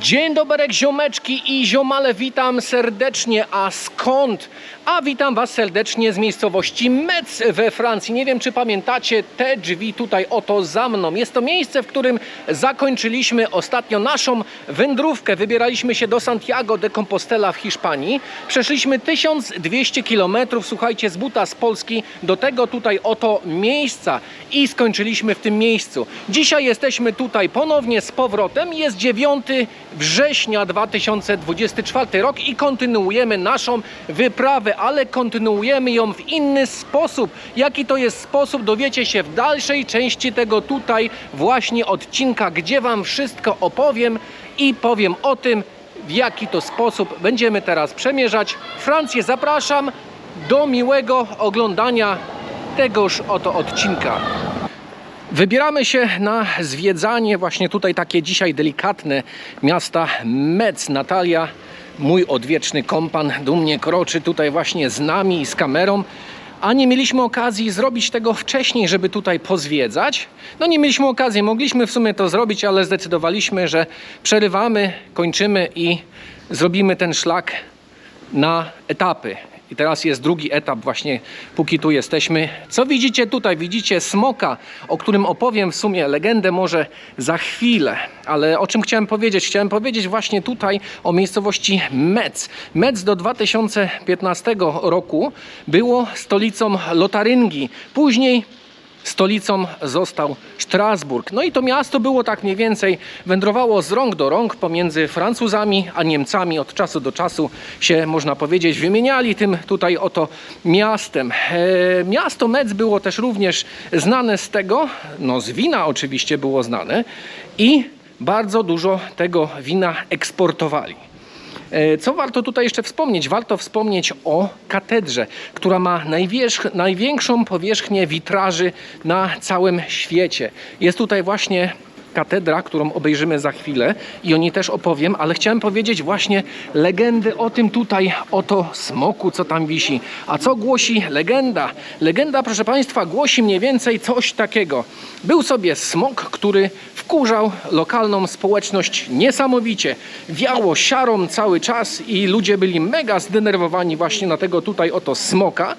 Dzień dobry, ziomeczki i ziomale, witam serdecznie. A skąd? A witam Was serdecznie z miejscowości Metz we Francji. Nie wiem, czy pamiętacie te drzwi tutaj oto za mną. Jest to miejsce, w którym zakończyliśmy ostatnio naszą wędrówkę. Wybieraliśmy się do Santiago de Compostela w Hiszpanii. Przeszliśmy 1200 km, słuchajcie, z buta z Polski do tego tutaj oto miejsca i skończyliśmy w tym miejscu. Dzisiaj jesteśmy tutaj ponownie z powrotem. Jest 9 września 2024 rok i kontynuujemy naszą wyprawę, ale kontynuujemy ją w inny sposób. Jaki to jest sposób, dowiecie się w dalszej części tego tutaj właśnie odcinka, gdzie Wam wszystko opowiem i powiem o tym, w jaki to sposób będziemy teraz przemierzać Francję. Zapraszam do miłego oglądania tegoż oto odcinka. Wybieramy się na zwiedzanie właśnie tutaj takie dzisiaj delikatne miasta Metz. Natalia, mój odwieczny kompan, dumnie kroczy tutaj właśnie z nami i z kamerą. A nie mieliśmy okazji zrobić tego wcześniej, żeby tutaj pozwiedzać. No nie mieliśmy okazji, mogliśmy w sumie to zrobić, ale zdecydowaliśmy, że przerywamy, kończymy i zrobimy ten szlak na etapy. I teraz jest drugi etap właśnie, póki tu jesteśmy. Co widzicie tutaj? Widzicie smoka, o którym opowiem w sumie legendę może za chwilę. Ale o czym chciałem powiedzieć? Chciałem powiedzieć właśnie tutaj o miejscowości Metz. Metz do 2015 roku było stolicą Lotaryngii. Później stolicą został Strasburg. No i to miasto było tak mniej więcej, wędrowało z rąk do rąk pomiędzy Francuzami a Niemcami. Od czasu do czasu się, można powiedzieć, wymieniali tym tutaj oto miastem. Miasto Metz było też również znane z tego, no z wina oczywiście było znane i bardzo dużo tego wina eksportowali. Co warto tutaj jeszcze wspomnieć? Warto wspomnieć o katedrze, która ma największą powierzchnię witraży na całym świecie. Jest tutaj właśnie katedra, którą obejrzymy za chwilę i o niej też opowiem, ale chciałem powiedzieć właśnie legendy o tym tutaj oto smoku, co tam wisi. A co głosi legenda? Legenda, proszę Państwa, głosi mniej więcej coś takiego. Był sobie smok, który wkurzał lokalną społeczność niesamowicie. Wiało siarą cały czas i ludzie byli mega zdenerwowani właśnie na tego tutaj oto smoka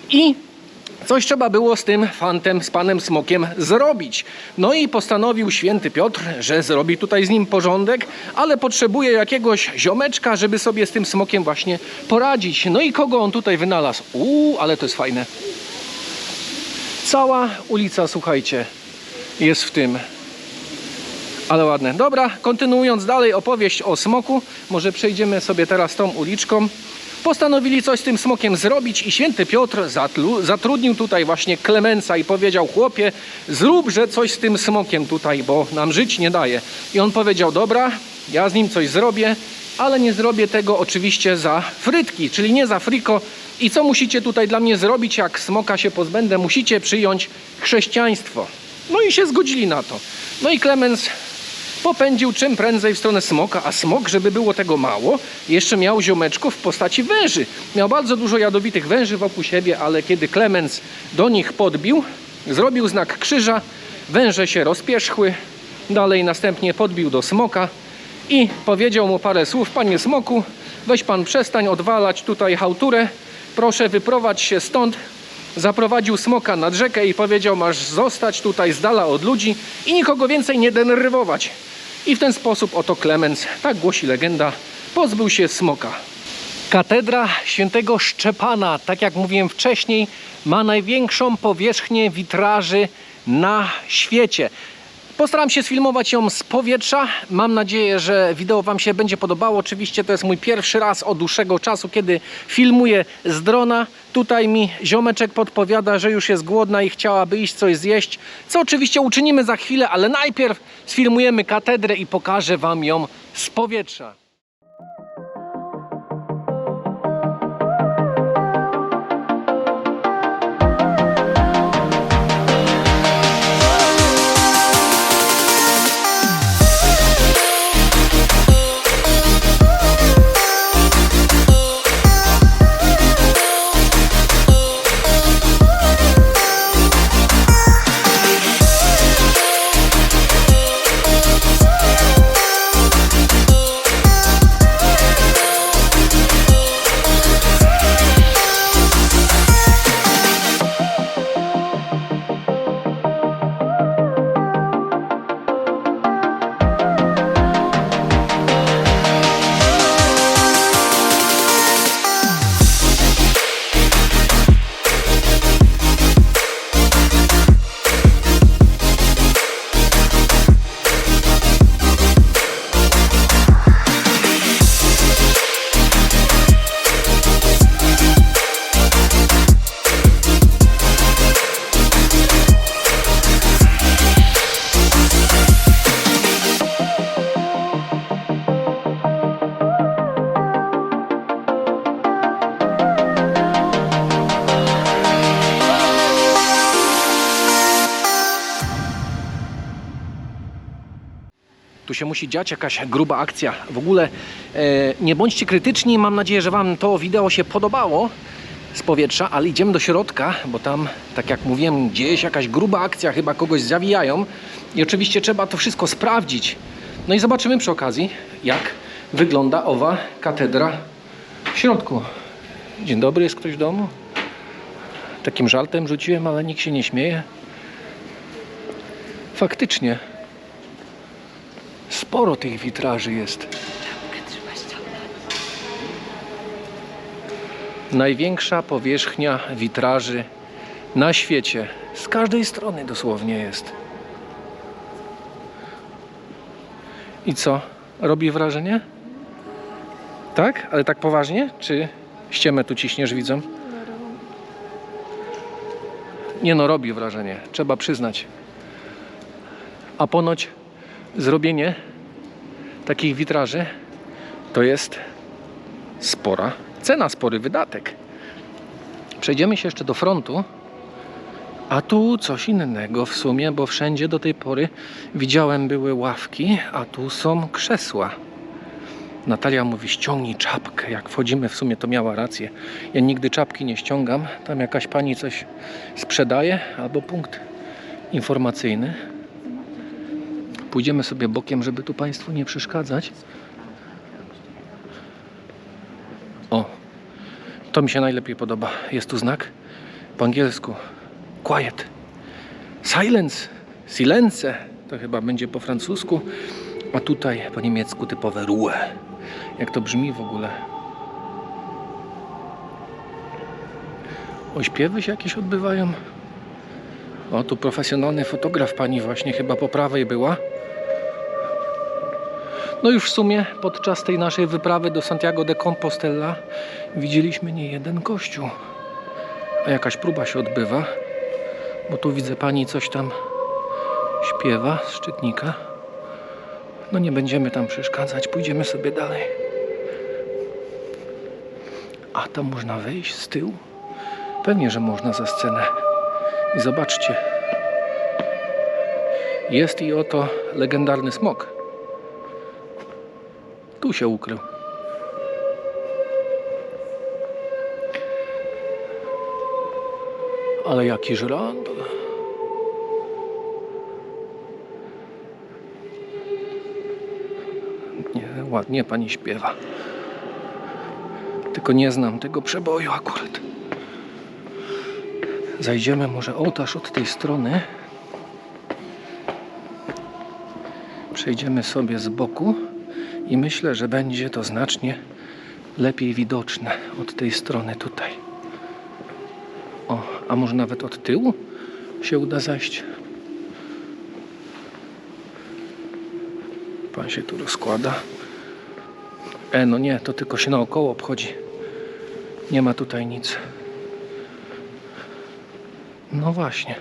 i coś trzeba było z tym fantem, z panem smokiem zrobić. No i postanowił święty Piotr, że zrobi tutaj z nim porządek, ale potrzebuje jakiegoś ziomeczka, żeby sobie z tym smokiem właśnie poradzić. No i kogo on tutaj wynalazł? Ale to jest fajne. Cała ulica, słuchajcie, jest w tym. Ale ładne. Dobra, kontynuując dalej opowieść o smoku, może przejdziemy sobie teraz tą uliczką. Postanowili coś z tym smokiem zrobić i święty Piotr zatrudnił tutaj właśnie Klemensa i powiedział: chłopie, zróbże coś z tym smokiem tutaj, bo nam żyć nie daje. I on powiedział: dobra, ja z nim coś zrobię, ale nie zrobię tego oczywiście za frytki, czyli nie za friko. I co musicie tutaj dla mnie zrobić, jak smoka się pozbędę? Musicie przyjąć chrześcijaństwo. No i się zgodzili na to. No i Klemens popędził czym prędzej w stronę smoka, a smok, żeby było tego mało, jeszcze miał ziomeczków w postaci węży. Miał bardzo dużo jadowitych węży wokół siebie, ale kiedy Klemens do nich podbił, zrobił znak krzyża, węże się rozpierzchły, dalej następnie podbił do smoka i powiedział mu parę słów: panie smoku, weź pan przestań odwalać tutaj chałturę, proszę wyprowadź się stąd. Zaprowadził smoka nad rzekę i powiedział: masz zostać tutaj z dala od ludzi i nikogo więcej nie denerwować. I w ten sposób oto Klemens, tak głosi legenda, pozbył się smoka. Katedra świętego Szczepana, tak jak mówiłem wcześniej, ma największą powierzchnię witraży na świecie. Postaram się sfilmować ją z powietrza. Mam nadzieję, że wideo Wam się będzie podobało. Oczywiście to jest mój pierwszy raz od dłuższego czasu, kiedy filmuję z drona. Tutaj mi ziomeczek podpowiada, że już jest głodna i chciałaby iść coś zjeść. Co oczywiście uczynimy za chwilę, ale najpierw sfilmujemy katedrę i pokażę Wam ją z powietrza. się musi dziać, jakaś gruba akcja. W ogóle nie bądźcie krytyczni, mam nadzieję, że Wam to wideo się podobało z powietrza, ale idziemy do środka, bo tam, tak jak mówiłem, gdzieś jakaś gruba akcja, chyba kogoś zawijają i oczywiście trzeba to wszystko sprawdzić. No i zobaczymy przy okazji, jak wygląda owa katedra w środku. Dzień dobry, jest ktoś w domu? Takim żartem rzuciłem, ale nikt się nie śmieje. Faktycznie sporo tych witraży jest. Największa powierzchnia witraży na świecie. Z każdej strony dosłownie jest. I co? Robi wrażenie? Tak? Ale tak poważnie? Czy ściemę tu ciśniesz widzom? Nie no, robi wrażenie. Trzeba przyznać. A ponoć zrobienie takich witraży to jest spora cena, spory wydatek. Przejdziemy się jeszcze do frontu, a tu coś innego w sumie, bo wszędzie do tej pory widziałem były ławki, a tu są krzesła. Natalia mówi, ściągnij czapkę. Jak wchodzimy, w sumie to miała rację. Ja nigdy czapki nie ściągam. Tam jakaś pani coś sprzedaje, albo punkt informacyjny. Pójdziemy sobie bokiem, żeby tu Państwu nie przeszkadzać. O, to mi się najlepiej podoba. Jest tu znak po angielsku. Quiet. Silence. Silence. To chyba będzie po francusku. A tutaj po niemiecku typowe Ruhe. Jak to brzmi w ogóle? O, śpiewy się jakieś odbywają. O, tu profesjonalny fotograf, pani właśnie chyba po prawej była. No już w sumie podczas tej naszej wyprawy do Santiago de Compostela widzieliśmy nie jeden kościół. A jakaś próba się odbywa, bo tu widzę, pani coś tam śpiewa z szczytnika. No nie będziemy tam przeszkadzać, pójdziemy sobie dalej. A tam można wejść z tyłu? Pewnie, że można za scenę. I zobaczcie, jest i oto legendarny smok. Tu się ukrył. Ale jaki żyrandol. Nie, ładnie pani śpiewa. Tylko nie znam tego przeboju akurat. Zajdziemy może ołtarz od tej strony. Przejdziemy sobie z boku i myślę, że będzie to znacznie lepiej widoczne od tej strony tutaj. O, a może nawet od tyłu się uda zajść. Pan się tu rozkłada. No nie, to tylko się naokoło obchodzi. Nie ma tutaj nic. No właśnie.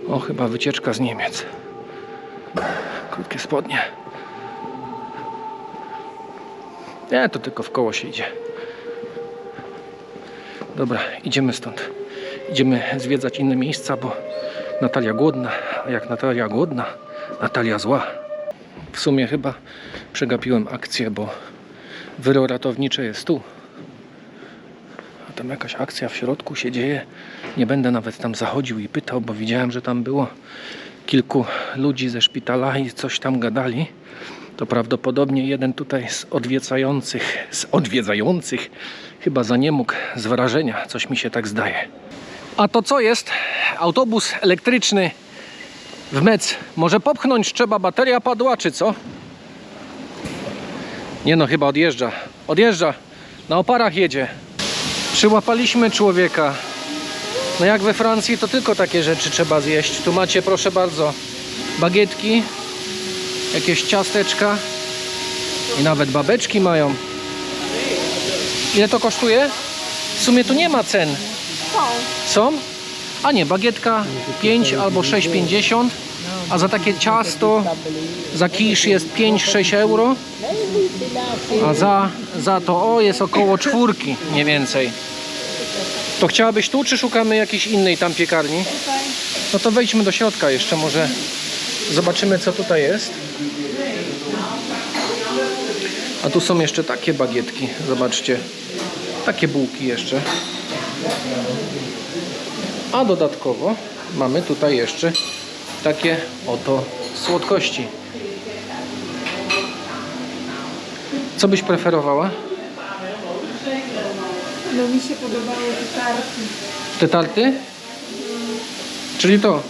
O, chyba wycieczka z Niemiec. Krótkie spodnie. Nie, to tylko w koło się idzie. Dobra, idziemy stąd. Idziemy zwiedzać inne miejsca, bo Natalia głodna. A jak Natalia głodna, Natalia zła. W sumie chyba przegapiłem akcję, bo wyro ratownicze jest tu. A tam jakaś akcja w środku się dzieje. Nie będę nawet tam zachodził i pytał, bo widziałem, że tam było kilku ludzi ze szpitala i coś tam gadali. To prawdopodobnie jeden tutaj z odwiedzających chyba zaniemógł z wrażenia. Coś mi się tak zdaje. A to co jest? Autobus elektryczny w Metz. Może popchnąć trzeba, bateria padła, czy co? Nie no, chyba odjeżdża. Odjeżdża. Na oparach jedzie. Przyłapaliśmy człowieka. No jak we Francji, to tylko takie rzeczy trzeba zjeść. Tu macie, proszę bardzo, bagietki, jakieś ciasteczka i nawet babeczki mają. Ile to kosztuje? W sumie tu nie ma cen. Są? A nie, bagietka 5 albo 6,50, a za takie ciasto, za kisz jest 5-6 euro, a za to jest około 4 mniej więcej. To chciałabyś tu, czy szukamy jakiejś innej tam piekarni? No to wejdźmy do środka jeszcze, może zobaczymy, co tutaj jest. A tu są jeszcze takie bagietki, zobaczcie. Takie bułki jeszcze. A dodatkowo mamy tutaj jeszcze takie oto słodkości. Co byś preferowała? No mi się podobały te tarty. Te tarty? Czyli to?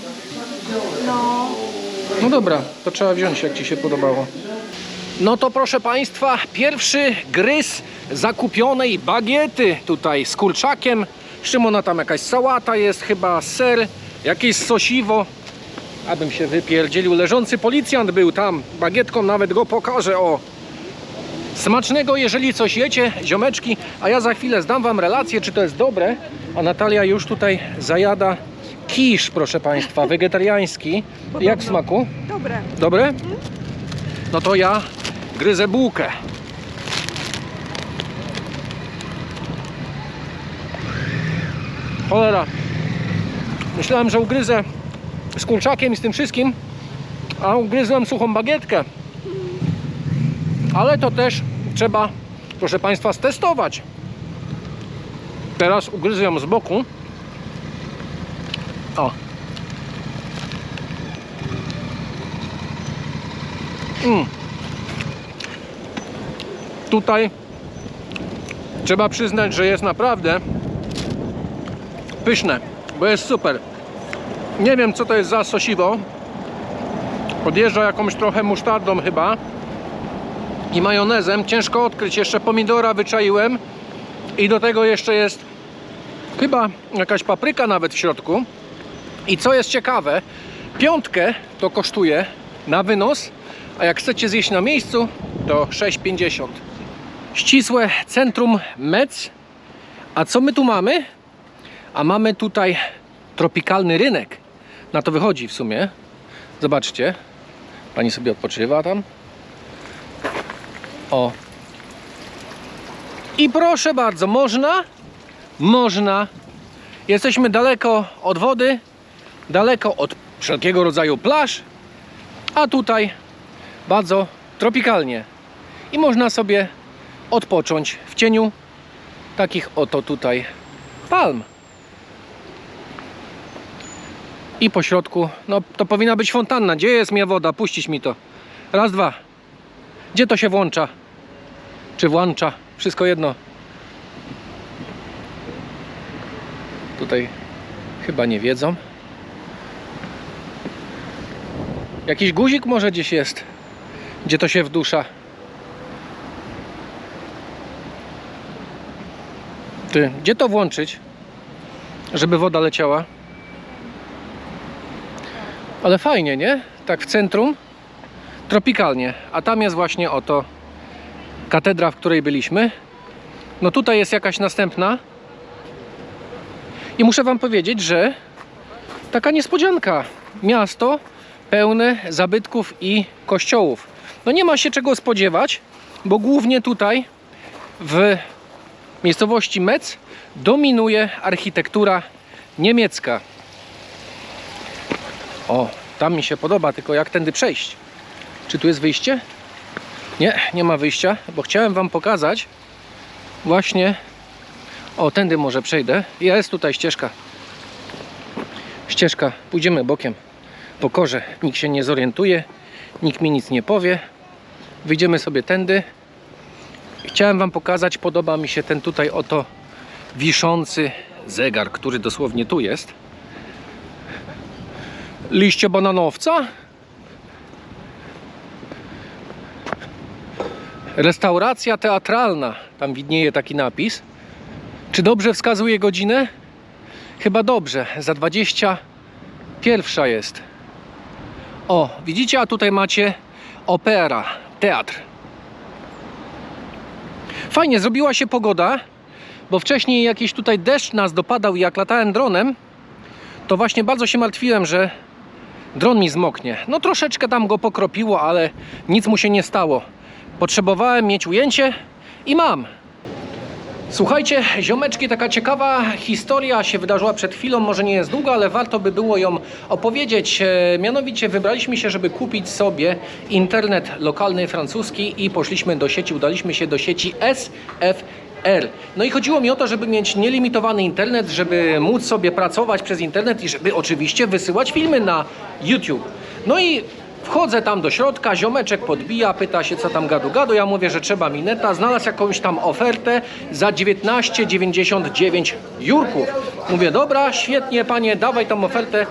No. No dobra, to trzeba wziąć, jak Ci się podobało. No to proszę Państwa, pierwszy gryz zakupionej bagiety tutaj z kurczakiem. Z czym ona tam, jakaś sałata jest, chyba ser, jakieś sosiwo. Abym się wypierdzielił, leżący policjant był tam, bagietką nawet go pokażę, o. Smacznego, jeżeli coś jecie, ziomeczki, a ja za chwilę zdam Wam relację, czy to jest dobre. A Natalia już tutaj zajada kisz, proszę Państwa, wegetariański. Jak w smaku? Dobre. Dobre? No to ja gryzę bułkę. Cholera. Myślałem, że ugryzę z kurczakiem i z tym wszystkim, a ugryzłem suchą bagietkę. Ale to też trzeba, proszę Państwa, stestować. Teraz ugryzę ją z boku. O. Tutaj trzeba przyznać, że jest naprawdę pyszne, bo jest super. Nie wiem, co to jest za sosiwo. Podjeżdża jakąś trochę musztardą chyba i majonezem. Ciężko odkryć. Jeszcze pomidora wyczaiłem i do tego jeszcze jest chyba jakaś papryka nawet w środku. I co jest ciekawe, 5 to kosztuje na wynos, a jak chcecie zjeść na miejscu, to 6,50. Ścisłe centrum Metz. A co my tu mamy? A mamy tutaj tropikalny rynek. Na to wychodzi w sumie. Zobaczcie. Pani sobie odpoczywa tam. O. I proszę bardzo, można? Można. Jesteśmy daleko od wody, daleko od wszelkiego rodzaju plaż, a tutaj bardzo tropikalnie. I można sobie odpocząć w cieniu takich oto tutaj palm. I po środku, no to powinna być fontanna. Gdzie jest mi woda? Puścić mi to. Raz, dwa. Gdzie to się włącza? Czy włącza? Wszystko jedno. Tutaj chyba nie wiedzą. Jakiś guzik może gdzieś jest, gdzie to się wdusza. Ty, gdzie to włączyć, żeby woda leciała? Ale fajnie, nie? Tak w centrum, tropikalnie. A tam jest właśnie oto katedra, w której byliśmy. No tutaj jest jakaś następna. I muszę Wam powiedzieć, że taka niespodzianka. Miasto pełne zabytków i kościołów. No nie ma się czego spodziewać, bo głównie tutaj w miejscowości Metz dominuje architektura niemiecka. O, tam mi się podoba, tylko jak tędy przejść? Czy tu jest wyjście? Nie, nie ma wyjścia, bo chciałem Wam pokazać właśnie. O, tędy może przejdę. Jest tutaj ścieżka. Ścieżka, pójdziemy bokiem. Po korze, nikt się nie zorientuje, nikt mi nic nie powie. Wyjdziemy sobie tędy. Chciałem Wam pokazać, podoba mi się ten tutaj oto wiszący zegar, który dosłownie tu jest. Liście bananowca. Restauracja teatralna. Tam widnieje taki napis. Czy dobrze wskazuje godzinę? Chyba dobrze. Za 21 jest. O, widzicie? A tutaj macie opera, teatr. Fajnie, zrobiła się pogoda, bo wcześniej jakiś tutaj deszcz nas dopadał i jak latałem dronem, to właśnie bardzo się martwiłem, że dron mi zmoknie. No troszeczkę tam go pokropiło, ale nic mu się nie stało. Potrzebowałem mieć ujęcie i mam. Słuchajcie, ziomeczki, taka ciekawa historia się wydarzyła przed chwilą, może nie jest długa, ale warto by było ją opowiedzieć. Mianowicie wybraliśmy się, żeby kupić sobie internet lokalny francuski i poszliśmy do sieci, udaliśmy się do sieci SFR. No i chodziło mi o to, żeby mieć nielimitowany internet, żeby móc sobie pracować przez internet i żeby oczywiście wysyłać filmy na YouTube. No i wchodzę tam do środka, ziomeczek podbija, pyta się, co tam gadu. Ja mówię, że trzeba mi neta. Znalazł jakąś tam ofertę za 19,99 jurków. Mówię, dobra, świetnie, panie, dawaj tą ofertę.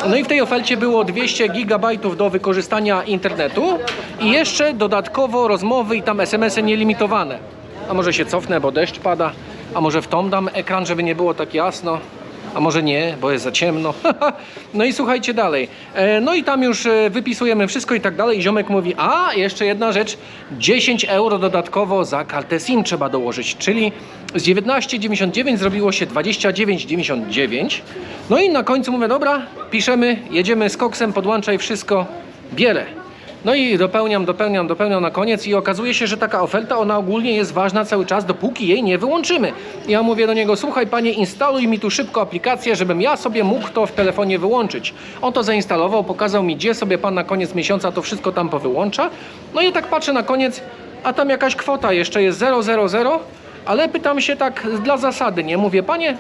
No i w tej ofercie było 200 gigabajtów do wykorzystania internetu i jeszcze dodatkowo rozmowy i tam SMS-y nielimitowane. A może się cofnę, bo deszcz pada, a może w tom dam ekran, żeby nie było tak jasno. A może nie, bo jest za ciemno. No i słuchajcie dalej. No i tam już wypisujemy wszystko i tak dalej. I ziomek mówi, a jeszcze jedna rzecz, 10 euro dodatkowo za kartę SIM trzeba dołożyć. Czyli z 19,99 zrobiło się 29,99. No i na końcu mówię, dobra, piszemy, jedziemy z koksem, podłączaj wszystko, bierę. No i dopełniam na koniec i okazuje się, że taka oferta, ona ogólnie jest ważna cały czas, dopóki jej nie wyłączymy. Ja mówię do niego, słuchaj panie, instaluj mi tu szybko aplikację, żebym ja sobie mógł to w telefonie wyłączyć. On to zainstalował, pokazał mi, gdzie sobie pan na koniec miesiąca to wszystko tam powyłącza. No i tak patrzę na koniec, a tam jakaś kwota jeszcze jest 000, ale pytam się tak dla zasady, nie? Mówię, panie,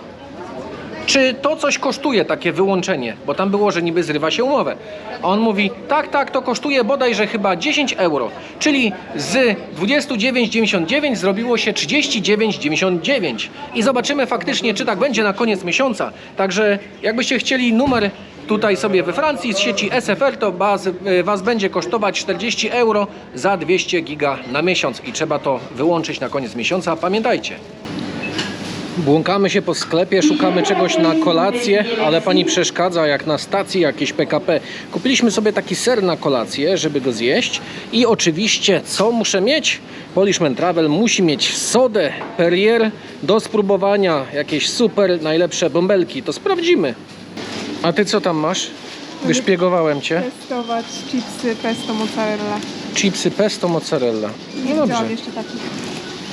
czy to coś kosztuje, takie wyłączenie? Bo tam było, że niby zrywa się umowę. A on mówi, tak, to kosztuje bodajże chyba 10 euro. Czyli z 29,99 zrobiło się 39,99. I zobaczymy faktycznie, czy tak będzie na koniec miesiąca. Także jakbyście chcieli numer tutaj sobie we Francji z sieci SFR, to was będzie kosztować 40 euro za 200 giga na miesiąc. I trzeba to wyłączyć na koniec miesiąca. Pamiętajcie. Błąkamy się po sklepie, szukamy czegoś na kolację, ale pani przeszkadza, jak na stacji jakieś PKP. Kupiliśmy sobie taki ser na kolację, żeby go zjeść. I oczywiście, co muszę mieć? Polish Travel musi mieć sodę Perrier do spróbowania. Jakieś super, najlepsze bąbelki. To sprawdzimy. A ty co tam masz? Wyszpiegowałem cię. Testować chipsy pesto mozzarella. Chipsy pesto mozzarella. Nie No widziałam dobrze, jeszcze takich.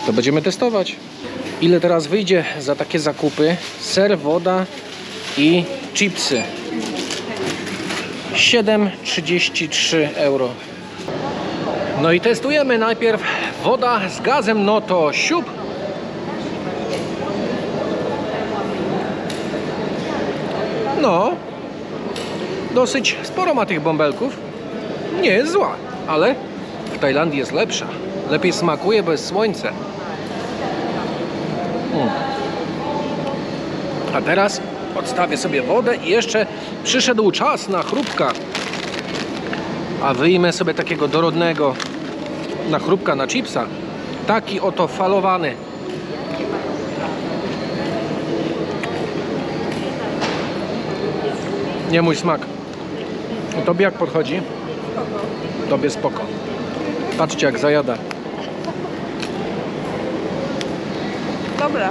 to będziemy testować. Ile teraz wyjdzie za takie zakupy? Ser, woda i chipsy. 7,33 euro. No i testujemy najpierw woda z gazem, no to siup. No, dosyć sporo ma tych bąbelków. Nie jest zła, ale w Tajlandii jest lepsza. Lepiej smakuje, bo jest słońce. A teraz odstawię sobie wodę i jeszcze przyszedł czas na chrupka. A wyjmę sobie takiego dorodnego na chrupka, na chipsa. Taki oto falowany. Nie mój smak. Tobie jak podchodzi? Tobie spoko. Patrzcie, jak zajada. Dobra.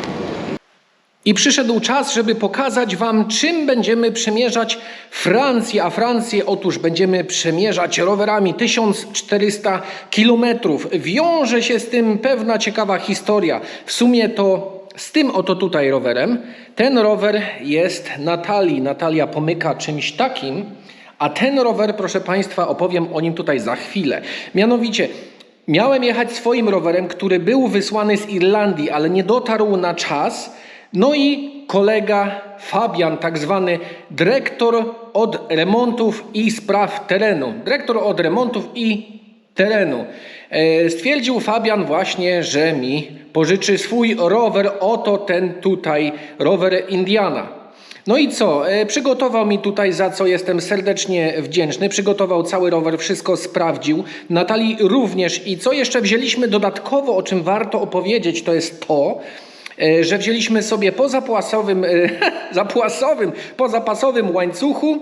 I przyszedł czas, żeby pokazać wam, czym będziemy przemierzać Francję. A Francję otóż będziemy przemierzać rowerami 1400 km. Wiąże się z tym pewna ciekawa historia. W sumie to z tym oto tutaj rowerem. Ten rower jest Natalii. Natalia pomyka czymś takim. A ten rower, proszę państwa, opowiem o nim tutaj za chwilę. Mianowicie, miałem jechać swoim rowerem, który był wysłany z Irlandii, ale nie dotarł na czas. No i kolega Fabian, tak zwany dyrektor od remontów i spraw terenu. Dyrektor od remontów i terenu. Stwierdził Fabian właśnie, że mi pożyczy swój rower, oto ten tutaj rower Indiana. No i co? Przygotował mi tutaj, za co jestem serdecznie wdzięczny. Przygotował cały rower, wszystko sprawdził. Natalii również. I co jeszcze wzięliśmy dodatkowo, o czym warto opowiedzieć, to jest to, że wzięliśmy sobie po zapasowym łańcuchu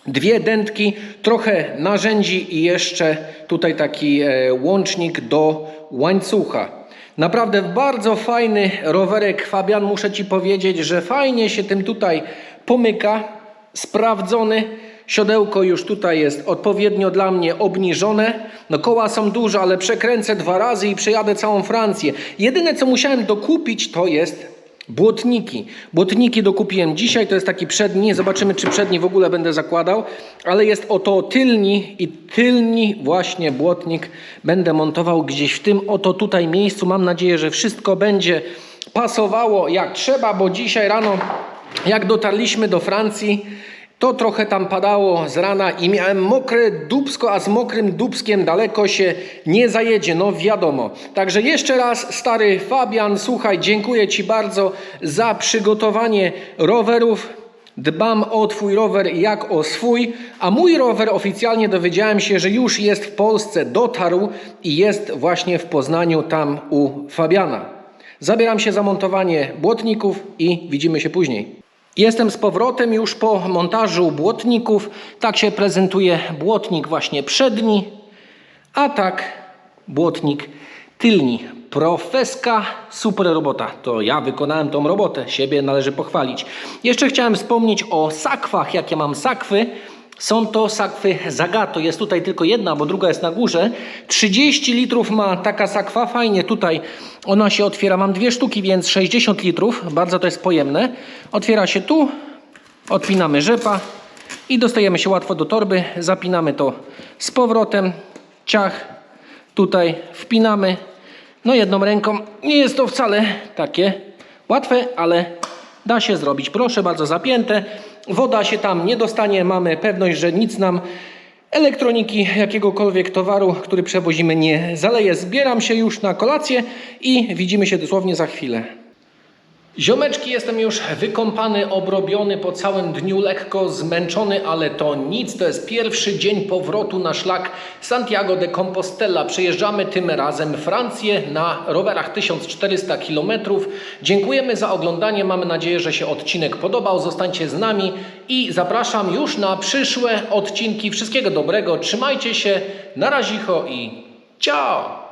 2 dętki, trochę narzędzi i jeszcze tutaj taki łącznik do łańcucha. Naprawdę bardzo fajny rowerek, Fabian, muszę ci powiedzieć, że fajnie się tym tutaj pomyka, sprawdzony, Siodełko już tutaj jest odpowiednio dla mnie obniżone. No koła są duże, ale przekręcę 2 razy i przejadę całą Francję. Jedyne co musiałem dokupić to jest błotniki. Błotniki dokupiłem dzisiaj, to jest taki przedni. Zobaczymy czy przedni w ogóle będę zakładał. Ale jest oto tylni i tylni właśnie błotnik będę montował gdzieś w tym oto tutaj miejscu. Mam nadzieję, że wszystko będzie pasowało jak trzeba, bo dzisiaj rano jak dotarliśmy do Francji, to trochę tam padało z rana i miałem mokre dupsko, a z mokrym dupskiem daleko się nie zajedzie, no wiadomo. Także jeszcze raz, stary Fabian, słuchaj, dziękuję Ci bardzo za przygotowanie rowerów. Dbam o Twój rower jak o swój, a mój rower oficjalnie dowiedziałem się, że już jest w Polsce, dotarł i jest właśnie w Poznaniu, tam u Fabiana. Zabieram się za montowanie błotników i widzimy się później. Jestem z powrotem już po montażu błotników. Tak się prezentuje błotnik właśnie przedni, a tak błotnik tylni. Profeska, super robota. To ja wykonałem tą robotę, siebie należy pochwalić. Jeszcze chciałem wspomnieć o sakwach, jakie mam sakwy. Są to sakwy Zagato. Jest tutaj tylko jedna, bo druga jest na górze. 30 litrów ma taka sakwa. Fajnie tutaj ona się otwiera. Mam 2 sztuki, więc 60 litrów. Bardzo to jest pojemne. Otwiera się tu. Odpinamy rzepa i dostajemy się łatwo do torby. Zapinamy to z powrotem. Ciach. Tutaj wpinamy. No jedną ręką. Nie jest to wcale takie łatwe, ale da się zrobić. Proszę bardzo, zapięte. Woda się tam nie dostanie. Mamy pewność, że nic nam elektroniki, jakiegokolwiek towaru, który przewozimy, nie zaleje. Zbieram się już na kolację i widzimy się dosłownie za chwilę. Ziomeczki, jestem już wykąpany, obrobiony po całym dniu, lekko zmęczony, ale to nic. To jest pierwszy dzień powrotu na szlak Santiago de Compostela. Przejeżdżamy tym razem Francję na rowerach 1400 km. Dziękujemy za oglądanie. Mamy nadzieję, że się odcinek podobał. Zostańcie z nami i zapraszam już na przyszłe odcinki. Wszystkiego dobrego. Trzymajcie się. Na razicho i ciao!